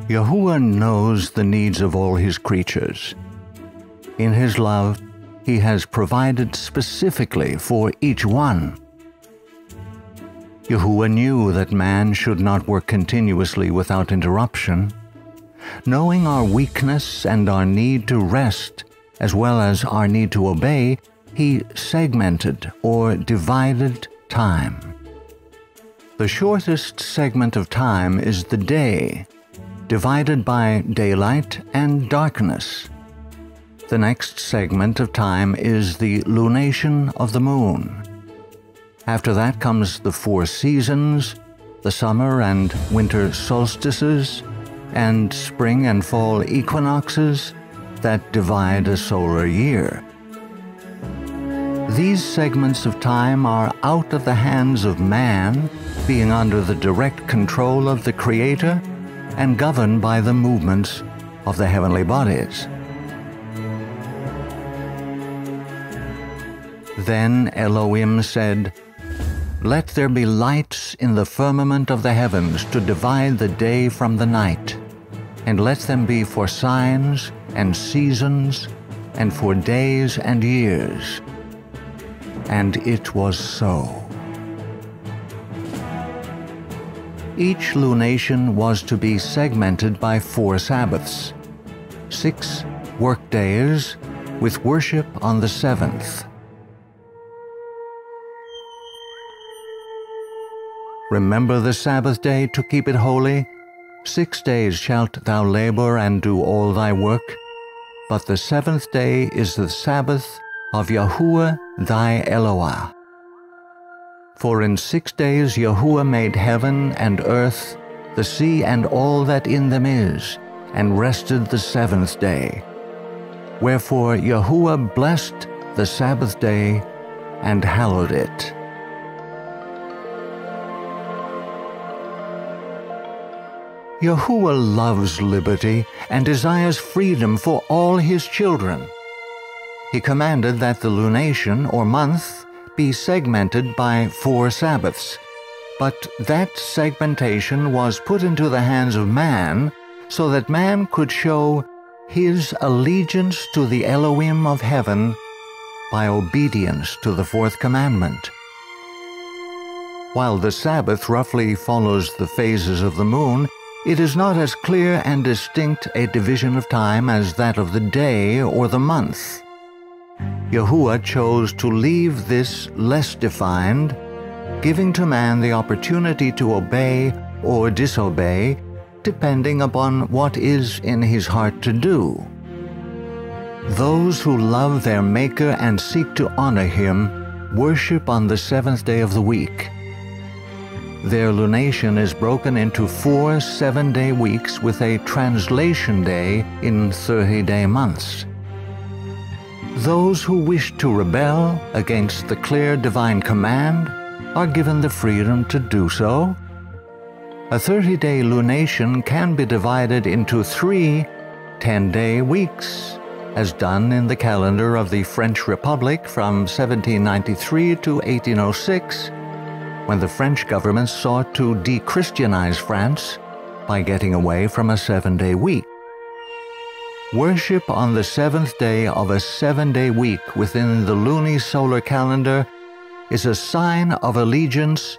Yahuwah knows the needs of all His creatures. In His love, He has provided specifically for each one. Yahuwah knew that man should not work continuously without interruption. Knowing our weakness and our need to rest, as well as our need to obey, He segmented or divided time. The shortest segment of time is the day, divided by daylight and darkness. The next segment of time is the lunation of the moon. After that comes the 4 seasons, the summer and winter solstices, and spring and fall equinoxes that divide a solar year. These segments of time are out of the hands of man, being under the direct control of the Creator and governed by the movements of the heavenly bodies. Then Elohim said, "Let there be lights in the firmament of the heavens to divide the day from the night, and let them be for signs and seasons, and for days and years." And it was so. Each lunation was to be segmented by 4 Sabbaths, 6 work days, with worship on the 7th. Remember the Sabbath day to keep it holy. 6 days shalt thou labor and do all thy work, but the 7th day is the Sabbath of Yahuwah thy Elohah. For in 6 days Yahuwah made heaven and earth, the sea and all that in them is, and rested the 7th day. Wherefore Yahuwah blessed the Sabbath day and hallowed it. Yahuwah loves liberty and desires freedom for all His children. He commanded that the lunation, or month, be segmented by 4 Sabbaths, but that segmentation was put into the hands of man so that man could show his allegiance to the Elohim of heaven by obedience to the 4th commandment. While the Sabbath roughly follows the phases of the moon, it is not as clear and distinct a division of time as that of the day or the month. Yahuwah chose to leave this less defined, giving to man the opportunity to obey or disobey, depending upon what is in his heart to do. Those who love their Maker and seek to honor Him worship on the 7th day of the week. Their lunation is broken into 4 7-day weeks with a translation day in 30-day months. Those who wish to rebel against the clear divine command are given the freedom to do so. A 30-day lunation can be divided into 3 10-day weeks, as done in the calendar of the French Republic from 1793 to 1806, when the French government sought to de-Christianize France by getting away from a 7-day week. Worship on the 7th day of a 7-day week within the lunisolar calendar is a sign of allegiance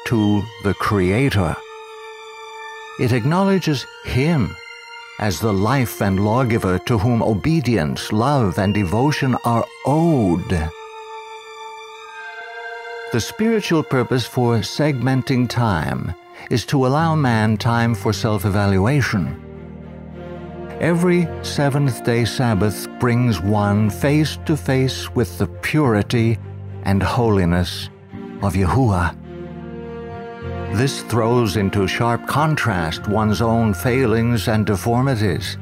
to the Creator. It acknowledges Him as the life and lawgiver to whom obedience, love, and devotion are owed. The spiritual purpose for segmenting time is to allow man time for self-evaluation. Every 7th-day Sabbath brings one face to face with the purity and holiness of Yahuwah. This throws into sharp contrast one's own failings and deformities.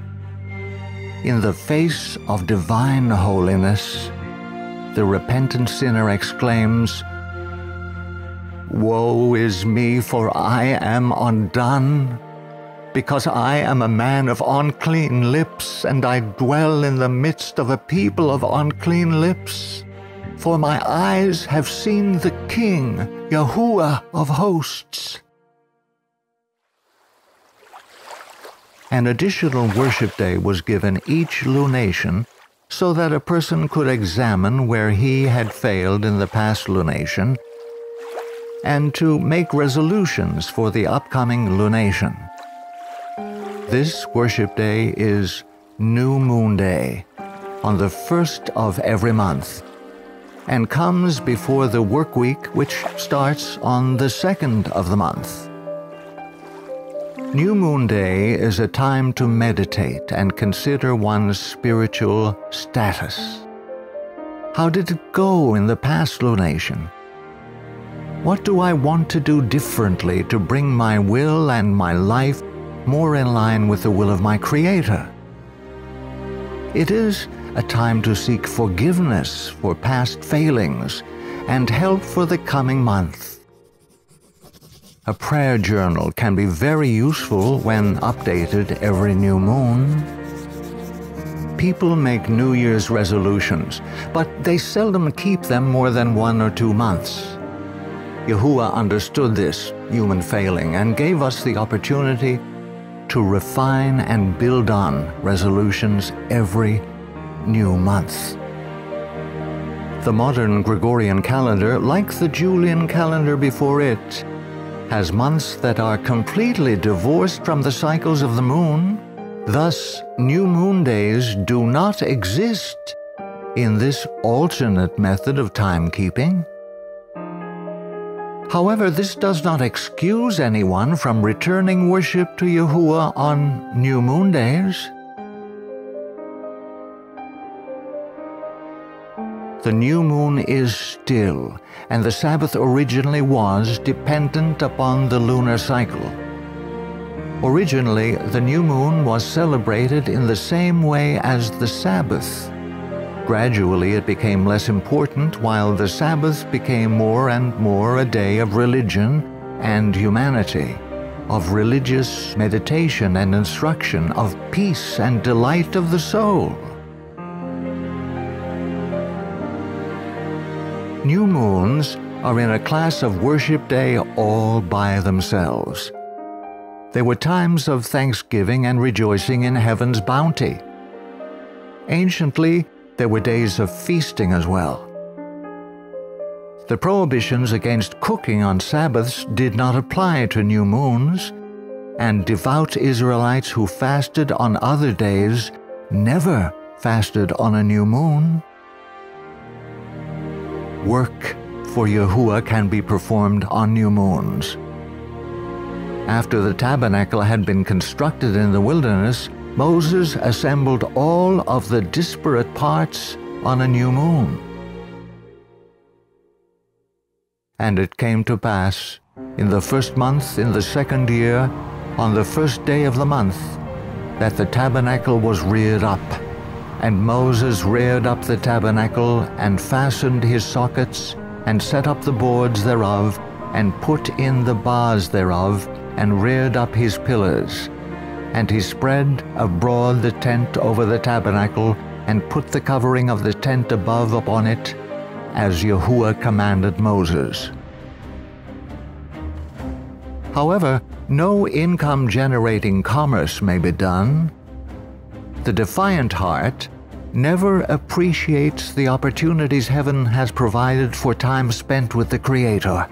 In the face of divine holiness, the repentant sinner exclaims, "Woe is me, for I am undone! because I am a man of unclean lips, and I dwell in the midst of a people of unclean lips. For my eyes have seen the King, Yahuwah of hosts. An additional worship day was given each lunation so that a person could examine where he had failed in the past lunation and to make resolutions for the upcoming lunation. This worship day is New Moon Day, on the first of every month, and comes before the work week, which starts on the second of the month. New Moon Day is a time to meditate and consider one's spiritual status. How did it go in the past lunation? What do I want to do differently to bring my will and my life more in line with the will of my Creator? It is a time to seek forgiveness for past failings and help for the coming month. A prayer journal can be very useful when updated every new moon. People make New Year's resolutions, but they seldom keep them more than 1 or 2 months. Yahuwah understood this human failing and gave us the opportunity to refine and build on resolutions every new month. The modern Gregorian calendar, like the Julian calendar before it, has months that are completely divorced from the cycles of the moon. Thus, new moon days do not exist in this alternate method of timekeeping. However, this does not excuse anyone from returning worship to Yahuwah on new moon days. The new moon is still, and the Sabbath originally was dependent upon the lunar cycle. Originally, the new moon was celebrated in the same way as the Sabbath. Gradually, it became less important, while the Sabbath became more and more a day of religion and humanity, of religious meditation and instruction, of peace and delight of the soul. New moons are in a class of worship day all by themselves. They were times of thanksgiving and rejoicing in heaven's bounty. Anciently, there were days of feasting as well. The prohibitions against cooking on Sabbaths did not apply to new moons, and devout Israelites who fasted on other days never fasted on a new moon. Work for Yahuwah can be performed on new moons. After the tabernacle had been constructed in the wilderness, Moses assembled all of the disparate parts on a new moon. And it came to pass, in the first month, in the second year, on the first day of the month, that the tabernacle was reared up. And Moses reared up the tabernacle, and fastened his sockets, and set up the boards thereof, and put in the bars thereof, and reared up his pillars. And he spread abroad the tent over the tabernacle, and put the covering of the tent above upon it, as Yahuwah commanded Moses. However, no income-generating commerce may be done. The defiant heart never appreciates the opportunities heaven has provided for time spent with the Creator.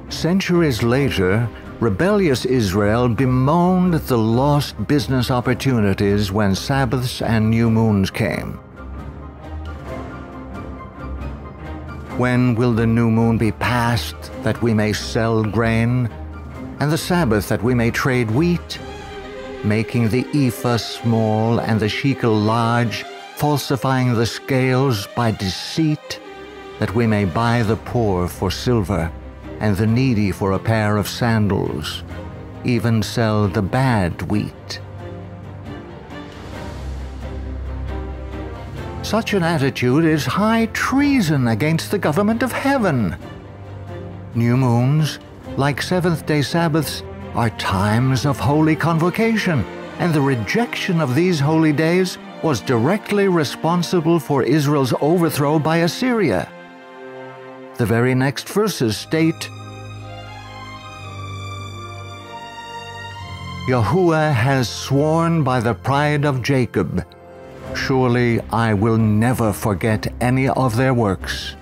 Centuries later, rebellious Israel bemoaned the lost business opportunities when Sabbaths and new moons came. When will the new moon be passed, that we may sell grain, and the Sabbath that we may trade wheat? Making the ephah small and the shekel large, falsifying the scales by deceit, that we may buy the poor for silver, and the needy for a pair of sandals, even sell the bad wheat. Such an attitude is high treason against the government of heaven. New moons, like seventh-day Sabbaths, are times of holy convocation, and the rejection of these holy days was directly responsible for Israel's overthrow by Assyria. The very next verses state, Yahuwah has sworn by the pride of Jacob, surely I will never forget any of their works.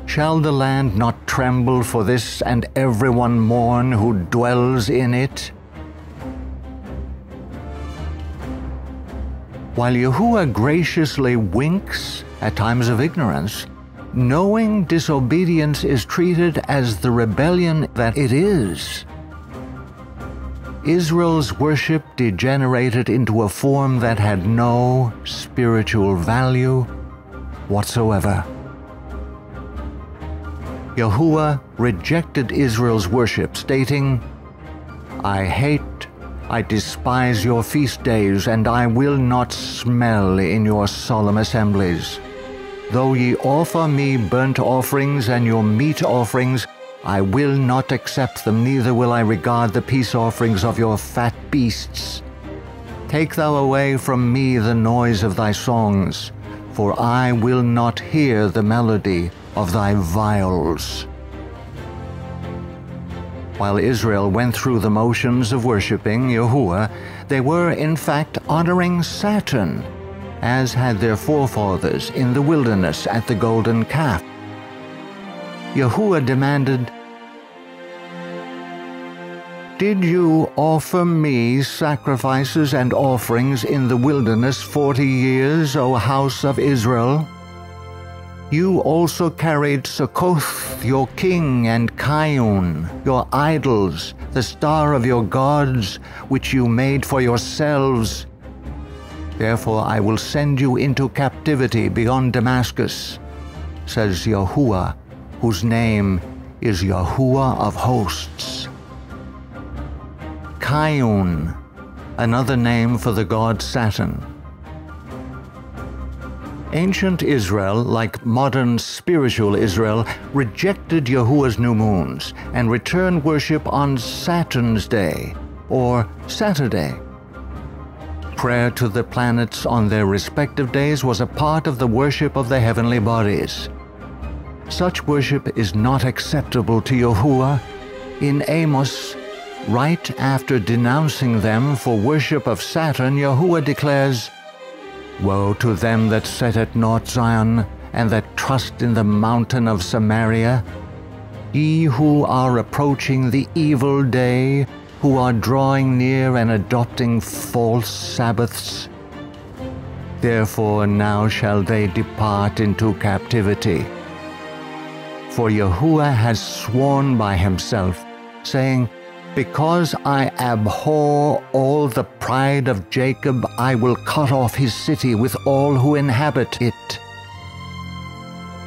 Shall the land not tremble for this, and everyone mourn who dwells in it? While Yahuwah graciously winks at times of ignorance, knowing disobedience is treated as the rebellion that it is. Israel's worship degenerated into a form that had no spiritual value whatsoever. Yahuwah rejected Israel's worship, stating, I hate, I despise your feast days, and I will not smell in your solemn assemblies. Though ye offer me burnt offerings and your meat offerings, I will not accept them, neither will I regard the peace offerings of your fat beasts. Take thou away from me the noise of thy songs, for I will not hear the melody of thy viols. While Israel went through the motions of worshiping Yahuwah, they were in fact honoring Saturn, as had their forefathers in the wilderness at the golden calf. Yahuwah demanded, Did you offer me sacrifices and offerings in the wilderness 40 years, O house of Israel? You also carried Succoth, your king, and Kiun, your idols, the star of your gods, which you made for yourselves. Therefore I will send you into captivity beyond Damascus, says Yahuwah, whose name is Yahuwah of hosts. Kiun, another name for the god Saturn. Ancient Israel, like modern spiritual Israel, rejected Yahuwah's new moons and returned worship on Saturn's day, or Saturday. Prayer to the planets on their respective days was a part of the worship of the heavenly bodies. Such worship is not acceptable to Yahuwah. In Amos, right after denouncing them for worship of Saturn, Yahuwah declares, Woe to them that set at naught Zion, and that trust in the mountain of Samaria, ye who are approaching the evil day, who are drawing near and adopting false Sabbaths. Therefore now shall they depart into captivity. For Yahuwah has sworn by himself, saying, Because I abhor all the pride of Jacob, I will cut off his city with all who inhabit it.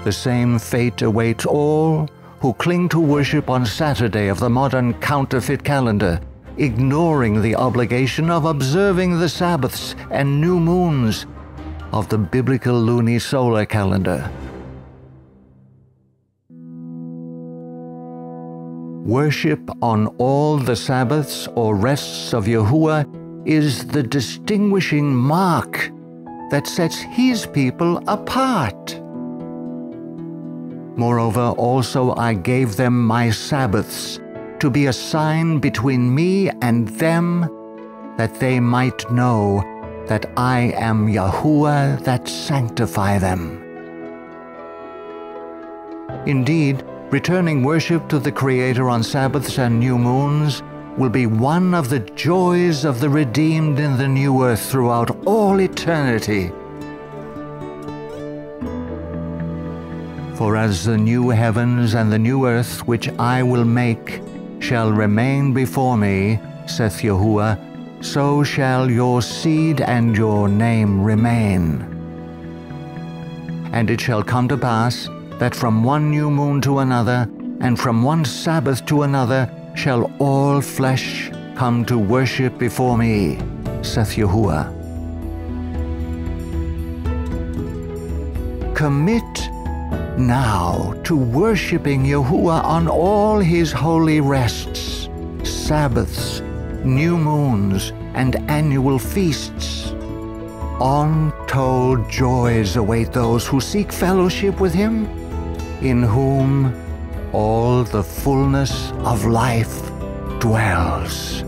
The same fate awaits all who cling to worship on Saturday of the modern counterfeit calendar, ignoring the obligation of observing the Sabbaths and new moons of the biblical lunisolar calendar. Worship on all the Sabbaths or rests of Yahuwah is the distinguishing mark that sets his people apart. Moreover, also I gave them my Sabbaths to be a sign between me and them, that they might know that I am Yahuwah that sanctify them. Indeed, returning worship to the Creator on Sabbaths and new moons will be one of the joys of the redeemed in the new earth throughout all eternity. For as the new heavens and the new earth which I will make shall remain before me, saith Yahuwah, so shall your seed and your name remain. And it shall come to pass that from one new moon to another, and from one Sabbath to another, shall all flesh come to worship before me, saith Yahuwah. Commit now to worshiping Yahuwah on all his holy rests, Sabbaths, new moons, and annual feasts. Untold joys await those who seek fellowship with Him, in whom all the fullness of life dwells.